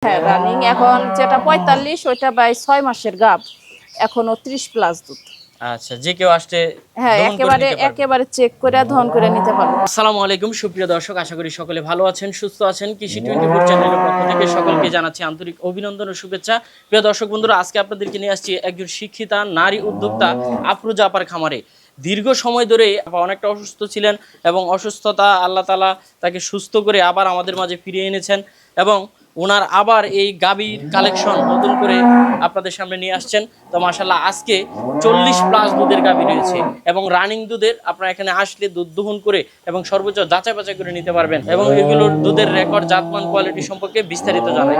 হ্যাঁ রানিং এখন যেটা 45 ওইটা বাই 6 মাসের গাব এখনো 30+ দুধ। আচ্ছা, যে কেউ আসতে হ্যাঁ দহন করে নিতে পারবে। একেবারে চেক করে দহন করে নিতে পারবে। আসসালামু আলাইকুম সুপ্রিয় দর্শক, আশা করি সকলে ভালো আছেন, সুস্থ আছেন। কৃষি 24 চ্যানেলের পক্ষ থেকে সকলকে জানাচ্ছি আন্তরিক অভিনন্দন ও শুভেচ্ছা। প্রিয় দর্শক বন্ধুরা, আজকে আপনাদেরকে নিয়ে আসছি একজন শিক্ষিতা নারী উদ্যোক্তা আফরোজা আপার খামারে। দীর্ঘ সময় ধরে আপা অনেকটা অসুস্থ ছিলেন এবং অসুস্থতা আল্লাহ তাআলা তাকে সুস্থ করে আবার আমাদের মাঝে ফিরিয়ে এনেছেন এবং ওনার আবার এই গাভীর কালেকশন নতুন করে আপনাদের সামনে নিয়ে আসছেন। তো মাশাআল্লাহ আজকে 40+ দুধের গাভী রয়েছে এবং রানিং দুধের। আপনারা এখানে আসলে দুধ দহন করে এবং সর্বোচ্চ যাচাই বাছাই করে নিতে পারবেন এবং এগুলোর দুধের রেকর্ড, জাতমান, কোয়ালিটি সম্পর্কে বিস্তারিত জানাই।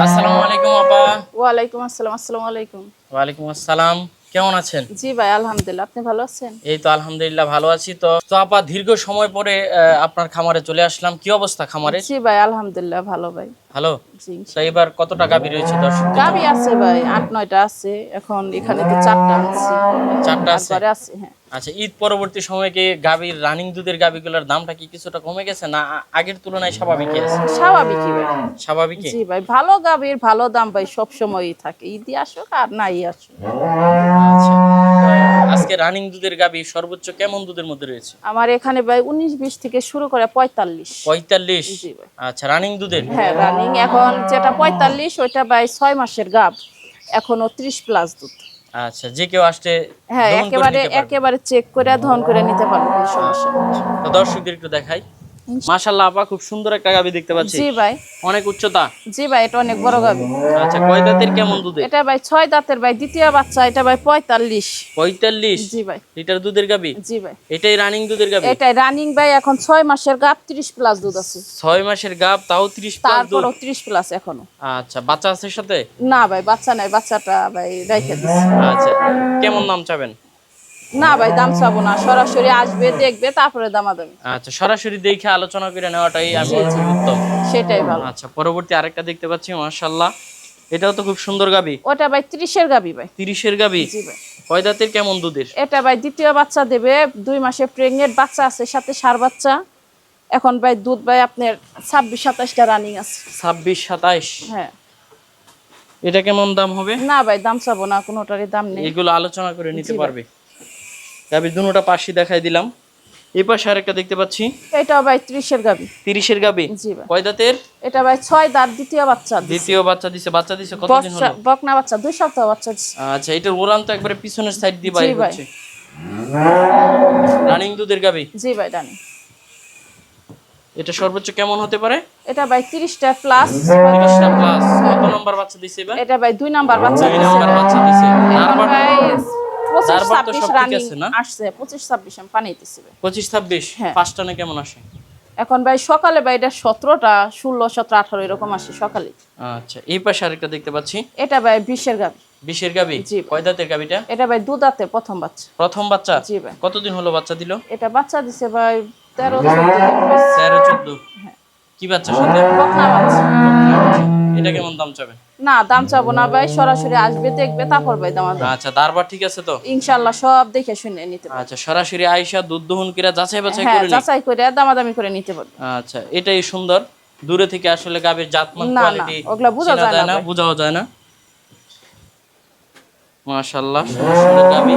আসসালামু আলাইকুম আপা। ওয়ালাইকুম আসসালাম। আসসালামু আলাইকুম। ওয়ালাইকুম আসসালাম, কেমন আছেন? জি ভাই আলহামদুলিল্লাহ, আপনি ভালো আছেন? এই তো আলহামদুলিল্লাহ ভালো আছি। তো আপা দীর্ঘ সময় পরে আপনার খামারে চলে আসলাম। কি অবস্থা খামারে? জি ভাই আলহামদুলিল্লাহ ভালো ভাই। ভালো। জি তো এবার কতটা গাভী রয়েছে দর্শক? গাভী আছে ভাই 8-9টা আছে, এখন এখানে তো 4টা আছে। 4টা আছে? তারপরে আছে হ্যাঁ। আচ্ছা, ঈদ পরবর্তী সময়ে কি গাভীর রানিং দুধের গাভীগুলোর দামটা কি কিছুটা কমে গেছে না আগের তুলনায় স্বাভাবিকই আছে? স্বাভাবিকই ভাই। স্বাভাবিকই। জি ভাই, ভালো গাভীর ভালো দাম ভাই সব সময়ই থাকে, ঈদই আসুক আর নাই আসুক। আচ্ছা, আজকে রানিং দুধের গাভী সর্বোচ্চ কেমন দুধের মধ্যে রয়েছে? আমার এখানে ভাই 19-20 থেকে শুরু করে 45। 45? জি ভাই। আচ্ছা, রানিং দুধের? হ্যাঁ রানিং এখন যেটা 45 ওইটা ভাই 6 মাসের গাব এখনো 30+ দুধ। আচ্ছা, যে কেউ আসতে হ্যাঁ দহন করে নিতে পারবে। একেবারে চেক করে দহন করে নিতে পারবে, কোনো সমস্যা নেই। তো দর্শকদের একটু দেখাই। মাশাআল্লাহ আপা, খুব সুন্দর একটা গাভী দেখতে পাচ্ছি। জি ভাই। অনেক উচ্চতা। জি ভাই, এটা অনেক বড় গাভী। আচ্ছা, কয় দাঁতের কেমন দুধে? এটা ভাই 6 দাঁতের ভাই, দ্বিতীয় বাচ্চা। এটা ভাই 45। 45? জি ভাই। লিটার দুধের গাভী? জি ভাই। এটাই রানিং দুধের গাভী? এটাই রানিং ভাই, এখন 6 মাসের গাব 30+ দুধ আছে। 6 মাসের গাভ, তাও 30+ দুধ? তারপরও 30+ এখনো। আচ্ছা, বাচ্চা আছে সাথে? না ভাই বাচ্চা নাই, বাচ্চাটা ভাই রেখে দিছি। আচ্ছা, কেমন দাম চাবেন? না ভাই দাম চাবো না, সরাসরি আসবে দেখবে তারপরে দামাদামি। আচ্ছা, সরাসরি দেখে আলোচনা করে নেওয়াটাই আমি উত্তম। সেটাই ভালো। আচ্ছা, পরবর্তী আরেকটা দেখতে পাচ্ছি মাশাআল্লাহ, এটাও তো খুব সুন্দর গাভী। ওটা ভাই 30-এর গাভী ভাই। 30-এর গাভী? জি ভাই। কয় দাঁতের কেমন দুধের? এটা ভাই দ্বিতীয় বাচ্চা দেবে, 2 মাসে প্রেগনেন্ট বাচ্চা আছে, সাথে ষাঁড় বাচ্চা। এখন ভাই দুধ ভাই আপনার 26-27টা রানিং আছে। 26-27? হ্যাঁ। এটা কেমন দাম হবে? না ভাই দাম চাবো না, কোনোটারই দাম নেই। এগুলো আলোচনা করে নিতে জি ভাই। পারবে। গাভী দুটোটা পাশে দেখাই দিলাম। এই পাশে আরেকটা দেখতে পাচ্ছি। এটাও ভাই 30-এর গাভী। 30-এর গাভী? জি ভাই। কয় দাঁতের? এটা ভাই 6 দাঁত, দ্বিতীয় বাচ্চা দিছে। দ্বিতীয় বাচ্চা দিছে। বাচ্চা দিছে কতদিন হলো? বকনা বাচ্চা 2 সপ্তাহ বাচ্চা দিছে। আচ্ছা, এটার ওরান তো একবারে পিছনের সাইড দিয়ে জি বাইরে ভাই। হচ্ছে। রানিং দুধের গাভী? জি ভাই রানিং। এটা সর্বোচ্চ কেমন হতে পারে? এটা ভাই 30টা প্লাস। 30টা প্লাস। কত নাম্বার বাচ্চা দিছে এবার? এটা ভাই 2 নাম্বার বাচ্চা 2 দিছে। নাম্বার বাচ্চা দিছে। এখন তারপর ভাই তারপর তো 25-26 সব ঠিক রানিং আছে না? আসছে, 25-26 আমি পানি দিছি ভাই। 25-26? হ্যাঁ। ফার্স্ট টানে কেমন আসে? এখন ভাই সকালে ভাই এটা 17টা, 16, 17, 18 এরকম আসে সকালে। আচ্ছা, এই পাশে আরেকটা দেখতে পাচ্ছি। এটা ভাই 20-এর গাভী। 20-এর গাভী? জি। কয় দাঁতের গাভীটা? এটা ভাই 2 দাঁতের প্রথম বাচ্চা। প্রথম বাচ্চা? জি ভাই। কতদিন হলো বাচ্চা দিল? এটা বাচ্চা দিছে ভাই 13-14 দিন হয়েছে। 13-14? হ্যাঁ। কি বাচ্চার সাথে? বকনা বাচ্চা। এটা কেমন দাম চাবেন? না দাম চাবো না ভাই, সরাসরি আসবে দেখবে তারপর ভাই দাম দেব। আচ্ছা, তারপর ঠিক আছে তো? ইনশাআল্লাহ সব দেখে শুনে নিতে পারবে। আচ্ছা, সরাসরি আয়েশা দুধ দহন করে যাচাই বাছাই হ্যাঁ করে নি? যাচাই করে দামাদামি করে নিতে পারবে। আচ্ছা, এটাই সুন্দর। দূরে থেকে আসলে গাভীর জাতমান, না, কোয়ালিটি না, ওগুলা বোঝা যায় না ভাই। বোঝাও যায় না। মাশাআল্লাহ, সুন্দর সুন্দর গাভী।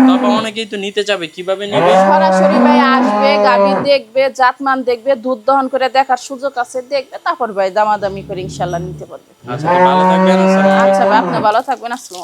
তারপর অনেকেই তো নিতে যাবে, কিভাবে নেবে? সরাসরি ভাই আসবে, গাভী দেখবে, জাতমান দেখবে, দুধ দহন করে দেখার সুযোগ আছে, দেখবে তারপর ভাই দামাদামি করে ইনশাআল্লাহ নিতে পারবে। আচ্ছা, ভালো থাকবেন। আসসালামু আলাইকুম। আচ্ছা ভাই, আপনি ভালো থাকবেন। আসসালাম।